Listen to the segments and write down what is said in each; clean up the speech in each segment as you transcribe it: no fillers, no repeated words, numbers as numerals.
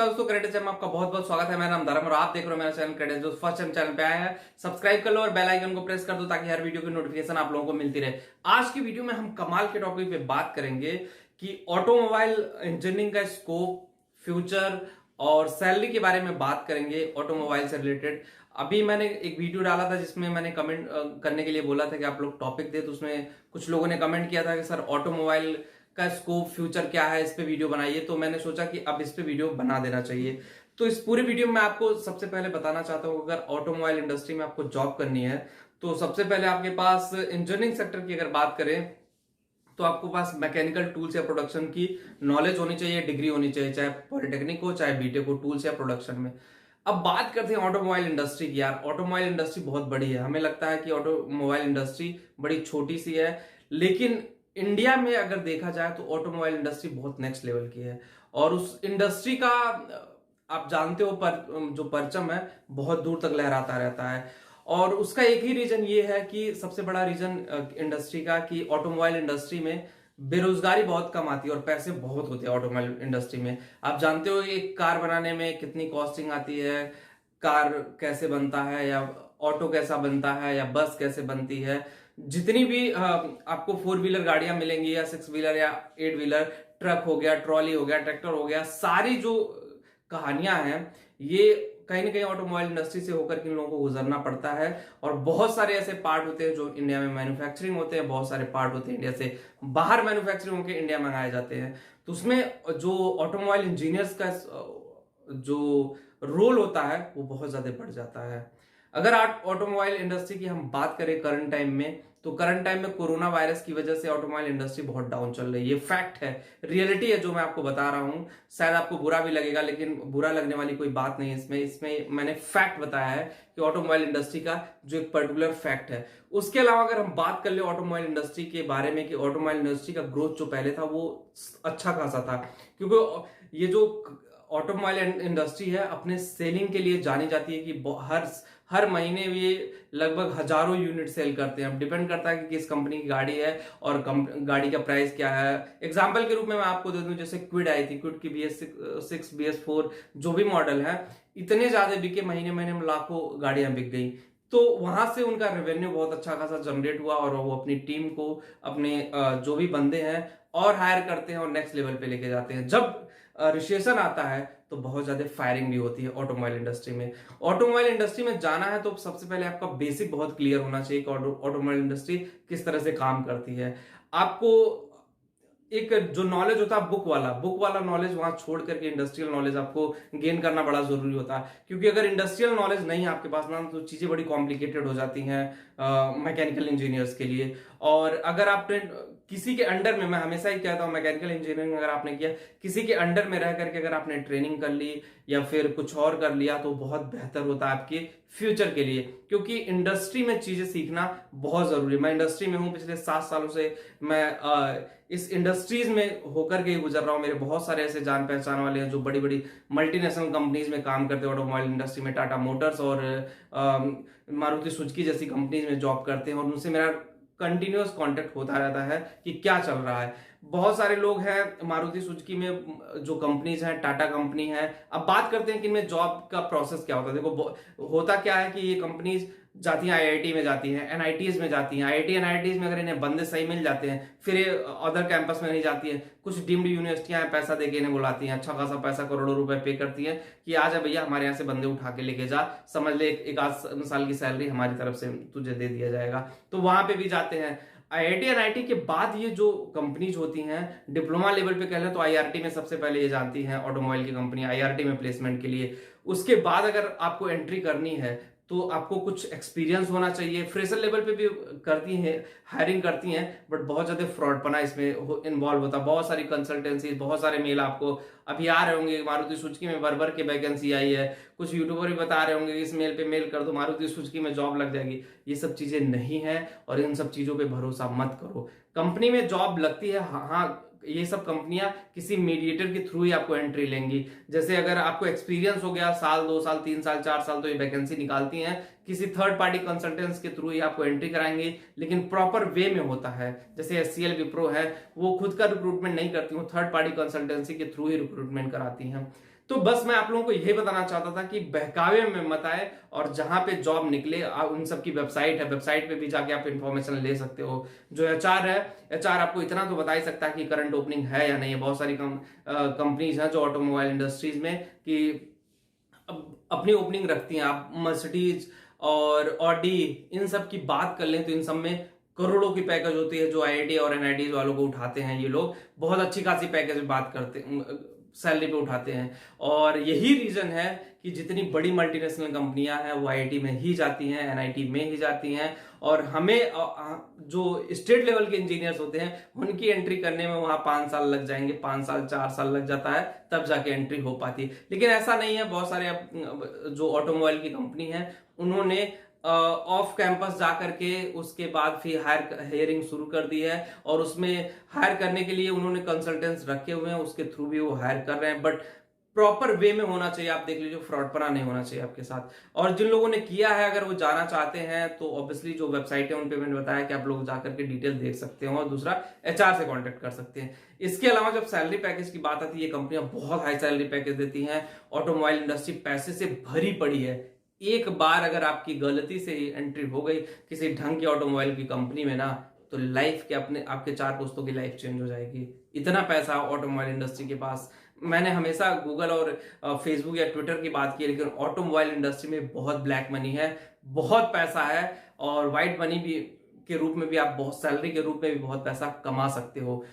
नमस्कार दोस्तों, क्रेडिट में आपका बहुत बहुत स्वागत है। मेरा नाम धर्म और आप देख रहे हो मेरा चैनल क्रेडिट। जो फर्स्ट टाइम चैनल पे आया है सब्सक्राइब कर लो और बेल आइकन को प्रेस कर दो ताकि हर वीडियो की नोटिफिकेशन आप लोगों को मिलती रहे। आज की वीडियो में हम कमाल के टॉपिक पे बात करेंगे कि ऑटोमोबाइल इंजीनियरिंग का स्कोप, फ्यूचर और सैलरी के बारे में बात करेंगे ऑटोमोबाइल से रिलेटेड। अभी मैंने एक वीडियो डाला था जिसमें मैंने कमेंट करने के लिए बोला था कि आप लोग टॉपिक दे, तो उसमें कुछ लोगों ने कमेंट किया था कि सर ऑटोमोबाइल का स्कोप, फ्यूचर क्या है, इस पे वीडियो बनाइए। तो मैंने सोचा कि अब इस पे वीडियो बना देना चाहिए। तो इस पूरे वीडियो में आपको सबसे पहले बताना चाहता हूं, अगर ऑटोमोबाइल इंडस्ट्री में आपको जॉब करनी है तो सबसे पहले आपके पास इंजीनियरिंग सेक्टर की अगर बात करें तो आपको पास मैकेनिकल टूल्स या प्रोडक्शन की नॉलेज होनी चाहिए, डिग्री होनी चाहिए, चाहे पॉलिटेक्निक हो चाहे बीटेक हो, टूल्स या प्रोडक्शन में। अब बात करते हैं ऑटोमोबाइल इंडस्ट्री की। यार ऑटोमोबाइल इंडस्ट्री बहुत बड़ी है। हमें लगता है कि ऑटोमोबाइल इंडस्ट्री बड़ी छोटी सी है, लेकिन इंडिया में अगर देखा जाए तो ऑटोमोबाइल इंडस्ट्री बहुत नेक्स्ट लेवल की है। और उस इंडस्ट्री का आप जानते हो जो परचम है बहुत दूर तक लहराता रहता है। और उसका एक ही रीजन ये है कि सबसे बड़ा रीजन इंडस्ट्री का कि ऑटोमोबाइल इंडस्ट्री में बेरोजगारी बहुत कम आती है और पैसे बहुत होते हैं ऑटोमोबाइल इंडस्ट्री में। आप जानते हो एक कार बनाने में कितनी कॉस्टिंग आती है, कार कैसे बनता है, या ऑटो कैसा बनता है, या बस कैसे बनती है। जितनी भी आपको 4 व्हीलर गाड़ियां मिलेंगी या 6 व्हीलर या 8 व्हीलर, ट्रक हो गया, ट्रॉली हो गया, ट्रैक्टर हो गया, सारी जो कहानियां हैं ये कहीं ना कहीं ऑटोमोबाइल इंडस्ट्री से होकर के इन लोगों को गुजरना पड़ता है। और बहुत सारे ऐसे पार्ट होते हैं जो इंडिया में मैन्युफैक्चरिंग होते हैं, बहुत सारे पार्ट होते हैं इंडिया से बाहर मैन्युफैक्चरिंग होकर इंडिया में मंगाए जाते हैं। तो उसमें जो ऑटोमोबाइल इंजीनियर्स का जो रोल होता है वो बहुत ज्यादा बढ़ जाता है। अगर आप ऑटोमोबाइल इंडस्ट्री की हम बात करें करंट टाइम में, तो करंट टाइम में कोरोना वायरस की वजह से ऑटोमोबाइल इंडस्ट्री बहुत डाउन चल रही है। ये फैक्ट है, रियलिटी है जो मैं आपको बता रहा हूं। शायद आपको बुरा भी लगेगा, लेकिन बुरा लगने वाली कोई बात नहीं है इसमें। इसमें मैंने फैक्ट बताया है कि ऑटोमोबाइल इंडस्ट्री का जो एक पर्टिकुलर फैक्ट है। उसके अलावा अगर हम बात कर ले ऑटोमोबाइल इंडस्ट्री के बारे में कि ऑटोमोबाइल इंडस्ट्री का ग्रोथ जो पहले था वो अच्छा खासा था, क्योंकि ये जो ऑटोमोबाइल इंडस्ट्री है अपने सेलिंग के लिए जानी जाती है कि हर महीने ये लगभग हजारों यूनिट सेल करते हैं। अब डिपेंड करता है कि किस कंपनी की गाड़ी है और गाड़ी का प्राइस क्या है। एग्जांपल के रूप में मैं आपको दे दूं, जैसे क्विड आई थी, क्विड की BS6 BS4 जो भी मॉडल है, इतने ज्यादा बिके, महीने महीने में लाखों गाड़ियां बिक गई। तो वहां से उनका रेवेन्यू बहुत अच्छा खासा जनरेट हुआ और वो अपनी टीम को, अपने जो भी बंदे हैं और हायर करते हैं और नेक्स्ट लेवल पे लेके जाते हैं। जब रिसेशन आता है तो बहुत ज्यादा फायरिंग भी होती है ऑटोमोबाइल इंडस्ट्री में। ऑटोमोबाइल इंडस्ट्री में जाना है तो सबसे पहले आपका बेसिक बहुत क्लियर होना चाहिए कि ऑटोमोबाइल इंडस्ट्री किस तरह से काम करती है। आपको एक जो नॉलेज होता है बुक वाला नॉलेज वहां छोड़ करके इंडस्ट्रियल नॉलेज आपको गेन करना बड़ा जरूरी होता है। क्योंकि अगर इंडस्ट्रियल नॉलेज नहीं है आपके पास ना, तो चीजें बड़ी कॉम्प्लिकेटेड हो जाती हैं मैकेनिकल इंजीनियर्स के लिए। और अगर आपने किसी के अंडर में, मैं हमेशा ही कहता हूं मैकेनिकल इंजीनियरिंग अगर आपने किया, किसी के अंडर में रह करके अगर आपने ट्रेनिंग कर ली या फिर कुछ और कर लिया तो बहुत बेहतर होता है आपके फ्यूचर के लिए। क्योंकि इंडस्ट्री में चीजें सीखना बहुत जरूरी है। मैं इंडस्ट्री में हूं, पिछले 7 सालों से मैं इस इंडस्ट्रीज में होकर के गुजर रहा हूं। मेरे बहुत सारे ऐसे जान पहचान वाले हैं जो बड़ी बड़ी मल्टीनेशनल कंपनीज में काम करते हैं ऑटोमोबाइल इंडस्ट्री में, टाटा मोटर्स और मारुति सुजुकी जैसी कंपनीज में जॉब करते हैं, और उनसे मेरा कंटिन्यूअस कांटेक्ट होता रहता है कि क्या चल रहा है। बहुत सारे लोग हैं मारुति सुजुकी में, जो कंपनीज हैं, टाटा कंपनी है। अब बात करते हैं कि इनमें जॉब का प्रोसेस क्या होता है। देखो होता क्या है कि ये कंपनीज जाती हैं IIT में, जाती हैं NITs में, जाती हैं IIT NITs में। अगर इन्हें बंदे सही मिल जाते हैं फिर ये अदर कैंपस में नहीं जाती है। कुछ डीम्ड यूनिवर्सिटियां हैं, पैसा देके इन्हें बुलाती हैं, अच्छा खासा पैसा, करोड़ों रुपए पे करती है कि आ जा भैया हमारे यहाँ से बंदे उठा के लेके जा, समझ ले एक आध साल की सैलरी हमारी तरफ से तुझे दे दिया जाएगा। तो वहां पे भी जाते हैं। IIT NIT के बाद ये जो कंपनीज होती हैं डिप्लोमा लेवल पे कह लें तो IRT में सबसे पहले ये जानती हैं ऑटोमोबाइल की कंपनी, IRT में प्लेसमेंट के लिए। उसके बाद अगर आपको एंट्री करनी है तो आपको कुछ एक्सपीरियंस होना चाहिए। फ्रेशर लेवल पे भी करती हैं, हायरिंग करती हैं, बट बहुत ज्यादा फ्रॉडपना इसमें इन्वॉल्व होता है। बहुत सारी कंसल्टेंसी, बहुत सारे मेल आपको अभी आ रहे होंगे, मारुति सुजुकी में भर के वैकेंसी आई है। कुछ यूट्यूबर भी बता रहे होंगे इस मेल पे मेल कर दो मारुति सुजुकी में जॉब लग जाएगी। ये सब चीजें नहीं है और इन सब चीजों पे भरोसा मत करो। कंपनी में जॉब लगती है, हाँ ये सब कंपनियां किसी मीडिएटर के थ्रू ही आपको एंट्री लेंगी। जैसे अगर आपको एक्सपीरियंस हो गया 1 साल 2 साल 3 साल 4 साल, तो ये वैकेंसी निकालती हैं, किसी थर्ड पार्टी कंसल्टेंट्स के थ्रू ही आपको एंट्री कराएंगे, लेकिन प्रॉपर वे में होता है। जैसे HCL विप्रो है, वो खुद का रिक्रूटमेंट नहीं करती हूँ, थर्ड पार्टी कंसल्टेंसी के थ्रू ही रिक्रूटमेंट कराती हैं। तो बस मैं आप लोगों को यही बताना चाहता था कि बहकावे में मत आए, और जहां पे जॉब निकले उन सब की वेबसाइट है, वेबसाइट पे भी जाके आप इंफॉर्मेशन ले सकते हो। जो एचआर है, एचआर आपको इतना तो बता ही सकता है कि करंट ओपनिंग है या नहीं है। बहुत सारी कंपनीज हैं जो ऑटोमोबाइल इंडस्ट्रीज में कि अपनी ओपनिंग रखती हैं। आप मर्सिडीज और ऑडी इन सब की बात कर लें तो इन सब में करोड़ों की पैकेज होती है, जो आईआईटी और एनआईटी वालों को उठाते हैं। ये लोग बहुत अच्छी खासी पैकेज बात करते, सैलरी पे उठाते हैं। और यही रीजन है कि जितनी बड़ी मल्टीनेशनल कंपनियां हैं वो आईआईटी में ही जाती हैं, एनआईटी में ही जाती हैं। और हमें जो स्टेट लेवल के इंजीनियर्स होते हैं उनकी एंट्री करने में वहां 5 साल लग जाएंगे, 5 साल 4 साल लग जाता है, तब जाके एंट्री हो पाती है। लेकिन ऐसा नहीं है। बहुत सारे जो ऑटोमोबाइल की कंपनी है उन्होंने ऑफ कैंपस जा करके उसके बाद फिर हायरिंग शुरू कर दी है, और उसमें हायर करने के लिए उन्होंने कंसल्टेंट्स रखे हुए हैं, उसके थ्रू भी वो हायर कर रहे हैं। बट प्रॉपर वे में होना चाहिए। आप देख लीजिए, फ्रॉडपना नहीं होना चाहिए आपके साथ। और जिन लोगों ने किया है, अगर वो जाना चाहते हैं तो ऑब्वियसली जो वेबसाइट है उन पे मैंने बताया कि आप लोग जाकर के डिटेल देख सकते हो, और दूसरा एचआर से कांटेक्ट कर सकते हैं। इसके अलावा जब सैलरी पैकेज की बात आती है, ये कंपनियां बहुत हाई सैलरी पैकेज देती हैं। ऑटोमोबाइल इंडस्ट्री पैसे से भरी पड़ी है। एक बार अगर आपकी गलती से ही एंट्री हो गई किसी ढंग की ऑटोमोबाइल की कंपनी में ना, तो लाइफ के अपने आपके 4 दोस्तों की लाइफ चेंज हो जाएगी। इतना पैसा ऑटोमोबाइल इंडस्ट्री के पास। मैंने हमेशा गूगल और फेसबुक या ट्विटर की बात की, लेकिन ऑटोमोबाइल इंडस्ट्री में बहुत ब्लैक मनी है, बहुत पैसा है। और व्हाइट मनी भी के रूप में भी आप बहुत, सैलरी के रूप में भी बहुत पैसा कमा सकते हो।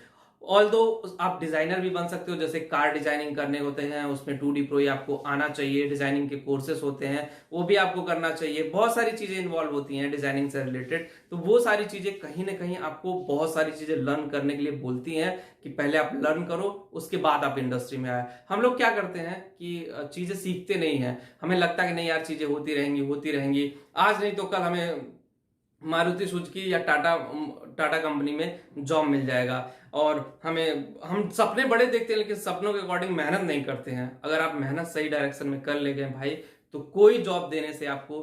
ऑल्दो आप डिजाइनर भी बन सकते हो, जैसे कार डिजाइनिंग करने होते हैं उसमें 2D प्रो आपको आना चाहिए, डिजाइनिंग के कोर्सेस होते हैं वो भी आपको करना चाहिए। बहुत सारी चीजें इन्वॉल्व होती हैं डिजाइनिंग से रिलेटेड। तो वो सारी चीजें कहीं ना कहीं आपको बहुत सारी चीजें लर्न करने के लिए बोलती हैं कि पहले आप लर्न करो, उसके बाद आप इंडस्ट्री में आए। हम लोग क्या करते हैं कि चीजें सीखते नहीं है, हमें लगता है कि नहीं यार चीजें होती रहेंगी, आज नहीं तो कल हमें मारुति सुजुकी या टाटा कंपनी में जॉब मिल जाएगा। और हम सपने बड़े देखते हैं, लेकिन सपनों के अकॉर्डिंग मेहनत नहीं करते हैं। अगर आप मेहनत सही डायरेक्शन में कर ले गए भाई, तो कोई जॉब देने से आपको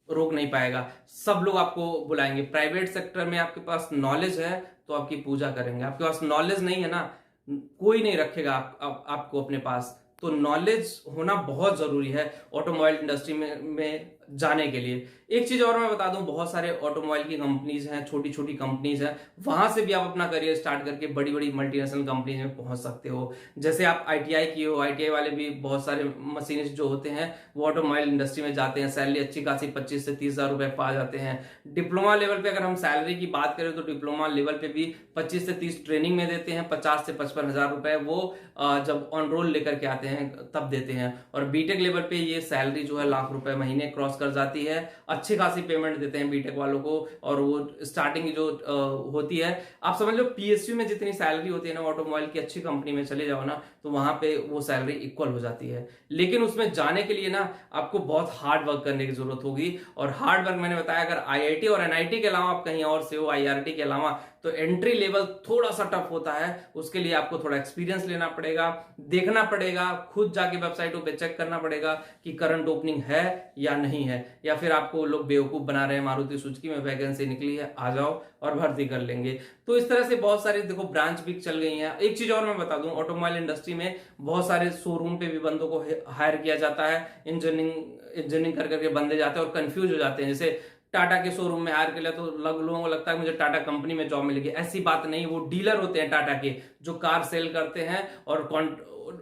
रोक नहीं पाएगा। सब लोग आपको बुलाएंगे। प्राइवेट सेक्टर में आपके पास नॉलेज है तो आपकी पूजा करेंगे, आपके पास नॉलेज नहीं है ना, कोई नहीं रखेगा आपको अपने पास। तो नॉलेज होना बहुत जरूरी है ऑटोमोबाइल इंडस्ट्री में जाने के लिए। एक चीज और मैं बता दूं, बहुत सारे ऑटोमोबाइल की कंपनीज हैं, छोटी छोटी कंपनीज हैं, वहां से भी आप अपना करियर स्टार्ट करके बड़ी बड़ी मल्टीनेशनल कंपनीज में पहुंच सकते हो। जैसे आप आईटीआई किए हो, आईटीआई वाले भी बहुत सारे मशीनिस्ट जो होते हैं वो ऑटोमोबाइल इंडस्ट्री में जाते हैं, सैलरी अच्छी खासी 25 से 30 हजार रुपए पा जाते हैं। डिप्लोमा लेवल पे अगर हम सैलरी की बात करें तो डिप्लोमा लेवल पे भी 25 से 30 ट्रेनिंग में देते हैं, 50 से 55 हजार रुपए वो जब ऑन रोल लेकर के आते हैं तब देते हैं। और बीटेक लेवल पे ये सैलरी जो है लाख रुपए महीने क्रॉस कर जाती है। अच्छी खासी पेमेंट देते हैं बीटेक वालों को। और वो स्टार्टिंग जो होती है, आप समझ लो पीएसयू में जितनी सैलरी होती है ना, ऑटोमोबाइल की अच्छी कंपनी में चले जाओ ना, तो वहां पे वो सैलरी इक्वल हो जाती है। लेकिन उसमें जाने के लिए ना आपको बहुत हार्ड वर्क करने की जरूरत होगी। और हार्ड वर्क मैंने बताया, अगर आईआईटी और एनआईटी के अलावा आप कहीं और से हो, आईआरटी के अलावा, तो एंट्री लेवल थोड़ा सा टफ होता है। उसके लिए आपको थोड़ा एक्सपीरियंस लेना पड़ेगा, देखना पड़ेगा, खुद जाके वेबसाइटों पे चेक करना पड़ेगा कि करंट ओपनिंग है या नहीं है, या फिर आपको लोग बेवकूफ बना रहे हैं, मारुति सुजुकी में वैकेंसी निकली है आ जाओ और भर्ती कर लेंगे। तो इस तरह से बहुत सारे देखो ब्रांच भी चल गई हैं। एक चीज और मैं बता दूं, ऑटोमोबाइल इंडस्ट्री में बहुत सारे शोरूम पे भी बंदों को हायर किया जाता है। इंजीनियरिंग कर करके बंदे जाते हैं और कंफ्यूज हो जाते हैं। जैसे टाटा के शोरूम में हायर कर लिया तो लोगों को लगता है मुझे टाटा कंपनी में जॉब मिलेगी। ऐसी बात नहीं, वो डीलर होते हैं टाटा के जो कार सेल करते हैं और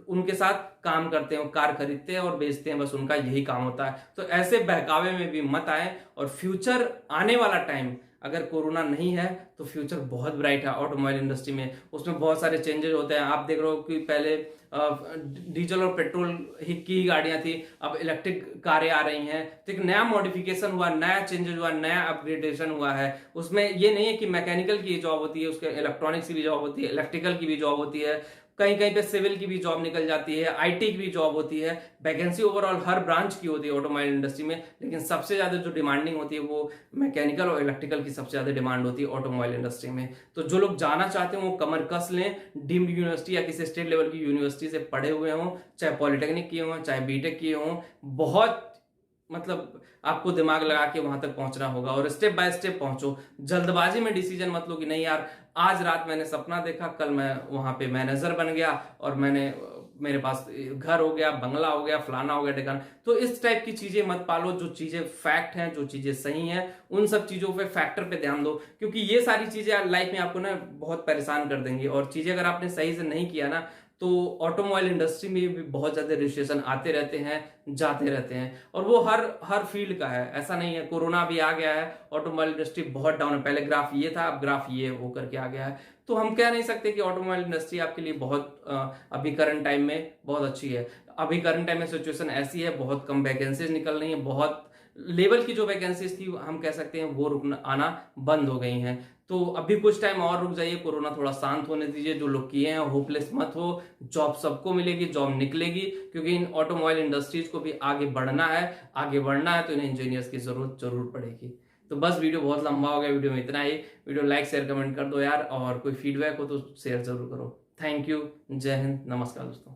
उनके साथ काम करते हैं, कार खरीदते हैं और बेचते हैं, बस उनका यही काम होता है। तो ऐसे बहकावे में भी मत आए। और फ्यूचर आने वाला टाइम, अगर कोरोना नहीं है तो फ्यूचर बहुत ब्राइट है ऑटोमोबाइल इंडस्ट्री में। उसमें बहुत सारे चेंजेस होते हैं। आप देख रहे हो कि पहले डीजल और पेट्रोल की गाड़ियां थी, अब इलेक्ट्रिक कारें आ रही हैं। तो एक नया मॉडिफिकेशन हुआ, नया चेंजेस हुआ, नया अपग्रेडेशन हुआ है। उसमें ये नहीं है कि मैकेनिकल की जॉब होती है, उसके इलेक्ट्रॉनिक्स की भी जॉब होती है, इलेक्ट्रिकल की भी जॉब होती है, कहीं कहीं पे सिविल की भी जॉब निकल जाती है, आईटी की भी जॉब होती है। वैकेंसी ओवरऑल हर ब्रांच की होती है ऑटोमोबाइल इंडस्ट्री में, लेकिन सबसे ज्यादा जो डिमांडिंग होती है वो मैकेनिकल और इलेक्ट्रिकल की सबसे ज्यादा डिमांड होती है ऑटोमोबाइल इंडस्ट्री में। तो जो लोग जाना चाहते हैं वो कमर कस लें, डीम्ड यूनिवर्सिटी या किसी स्टेट लेवल की यूनिवर्सिटी से पढ़े हुए हों, चाहे पॉलिटेक्निक किए हों, चाहे बीटेक किए हों। बहुत मतलब आपको दिमाग लगा के वहां तक पहुंचना होगा और स्टेप बाय स्टेप पहुंचो। जल्दबाजी में डिसीजन मत लो कि नहीं यार आज रात मैंने सपना देखा, कल मैं वहां पे मैनेजर बन गया और मैंने मेरे पास घर हो गया, बंगला हो गया, फलाना हो गया, ठिकाना। तो इस टाइप की चीजें मत पालो। जो चीजें फैक्ट हैं, जो चीजें सही हैं, उन सब चीजों पे फैक्टर पे ध्यान दो, क्योंकि ये सारी चीजें लाइफ में आपको ना बहुत परेशान कर देंगी। और चीजें अगर आपने सही से नहीं किया ना, तो ऑटोमोबाइल इंडस्ट्री में भी बहुत ज्यादा रजिस्ट्रेशन आते रहते हैं, जाते रहते हैं, और वो हर हर फील्ड का है। ऐसा नहीं है, कोरोना भी आ गया है, ऑटोमोबाइल इंडस्ट्री बहुत डाउन है। पहले ग्राफ ये था, अब ग्राफ ये होकर के आ गया है। तो हम कह नहीं सकते कि ऑटोमोबाइल इंडस्ट्री आपके लिए बहुत अभी करंट टाइम में बहुत अच्छी है। अभी करंट टाइम में सिचुएशन ऐसी है, बहुत कम वैकेंसीज निकल रही है, बहुत लेवल की जो वैकेंसीज थी हम कह सकते हैं वो रुकना आना बंद हो गई हैं। तो अभी कुछ टाइम और रुक जाइए, कोरोना थोड़ा शांत होने दीजिए। जो लोग किए हैं होपलेस मत हो, जॉब सबको मिलेगी, जॉब निकलेगी, क्योंकि इन ऑटोमोबाइल इंडस्ट्रीज को भी आगे बढ़ना है। आगे बढ़ना है तो इन्हें इंजीनियर्स की जरूरत जरूर पड़ेगी। तो बस वीडियो बहुत लंबा हो गया, वीडियो में इतना ही। वीडियो लाइक शेयर कमेंट कर दो यार, और कोई फीडबैक हो तो शेयर जरूर करो। थैंक यू, जय हिंद, नमस्कार दोस्तों।